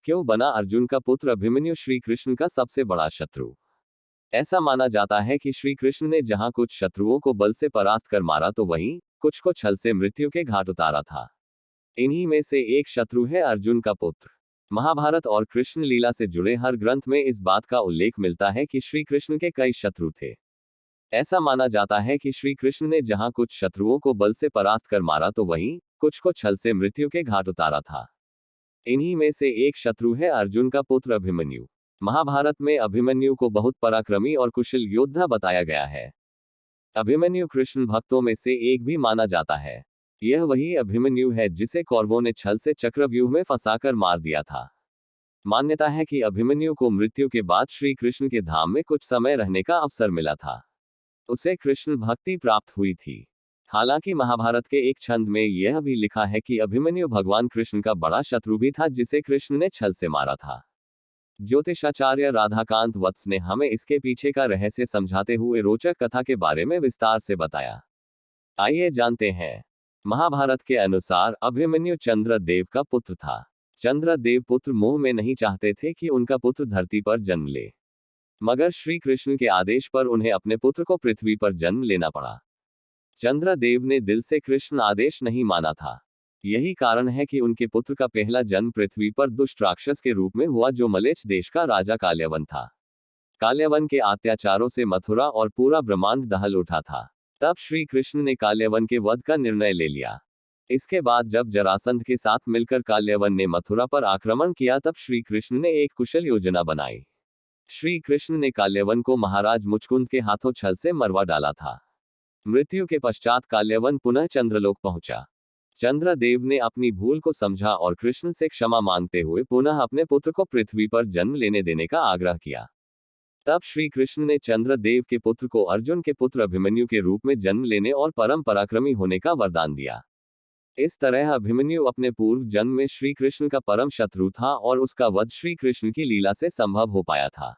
क्यों बना अर्जुन का पुत्र अभिमन्यु श्री कृष्ण का सबसे बड़ा शत्रु? ऐसा माना जाता है कि श्री कृष्ण ने जहां कुछ शत्रुओं को बल से परास्त कर मारा तो वहीं कुछ को छल से मृत्यु के घाट उतारा था। इन्हीं में से एक शत्रु है अर्जुन का पुत्र। महाभारत और कृष्ण लीला से जुड़े हर ग्रंथ में इस बात का उल्लेख मिलता है कि श्री कृष्ण के कई शत्रु थे। ऐसा माना जाता है कि श्री कृष्ण ने जहां कुछ शत्रुओं को बल से परास्त कर मारा तो वहीं कुछ को छल से मृत्यु के घाट उतारा था। इन्हीं में से एक शत्रु है अर्जुन का पुत्र अभिमन्यु। महाभारत में अभिमन्यु को बहुत पराक्रमी और कुशल योद्धा बताया गया है। अभिमन्यु कृष्ण भक्तों में से एक भी माना जाता है। यह वही अभिमन्यु है जिसे कौरवों ने छल से चक्रव्यूह में फंसाकर मार दिया था। मान्यता है कि अभिमन्यु को मृत्यु के बाद श्री कृष्ण के धाम में कुछ समय रहने का अवसर मिला था। उसे कृष्ण भक्ति प्राप्त हुई थी। हालांकि महाभारत के एक छंद में यह भी लिखा है कि अभिमन्यु भगवान कृष्ण का बड़ा शत्रु भी था जिसे कृष्ण ने छल से मारा था। ज्योतिषाचार्य राधाकांत वत्स ने हमें इसके पीछे का रहस्य समझाते हुए रोचक कथा के बारे में विस्तार से बताया। आइए जानते हैं। महाभारत के अनुसार अभिमन्यु चंद्रदेव का पुत्र था। चंद्रदेव पुत्र मोह में नहीं चाहते थे कि उनका पुत्र धरती पर जन्म ले, मगर श्री कृष्ण के आदेश पर उन्हें अपने पुत्र को पृथ्वी पर जन्म लेना पड़ा। चंद्रदेव ने दिल से कृष्ण आदेश नहीं माना था। यही कारण है कि उनके पुत्र का पहला जन्म पृथ्वी पर दुष्ट राक्षस के रूप में हुआ जो मलेच्छ देश का राजा काल्यवन था। काल्यवन के अत्याचारों से मथुरा और पूरा ब्रह्मांड दहल उठा था। तब श्री कृष्ण ने काल्यवन के वध का निर्णय ले लिया। इसके बाद जब जरासंध के साथ मिलकर काल्यवन ने मथुरा पर आक्रमण किया तब श्री कृष्ण ने एक कुशल योजना बनाई। श्री कृष्ण ने काल्यवन को महाराज मुचकुंद के हाथों छल से मरवा डाला था। मृत्यु के पश्चात काल्यवन पुनः चंद्रलोक पहुंचा। चंद्रदेव ने अपनी भूल को समझा और कृष्ण से क्षमा मांगते हुए पुनः अपने पुत्र को पृथ्वी पर जन्म लेने देने का आग्रह किया। तब श्री कृष्ण ने चंद्रदेव के पुत्र को अर्जुन के पुत्र अभिमन्यु के रूप में जन्म लेने और परम पराक्रमी होने का वरदान दिया। इस तरह अभिमन्यु अपने पूर्व जन्म में श्री कृष्ण का परम शत्रु था और उसका वध श्री कृष्ण की लीला से संभव हो पाया था।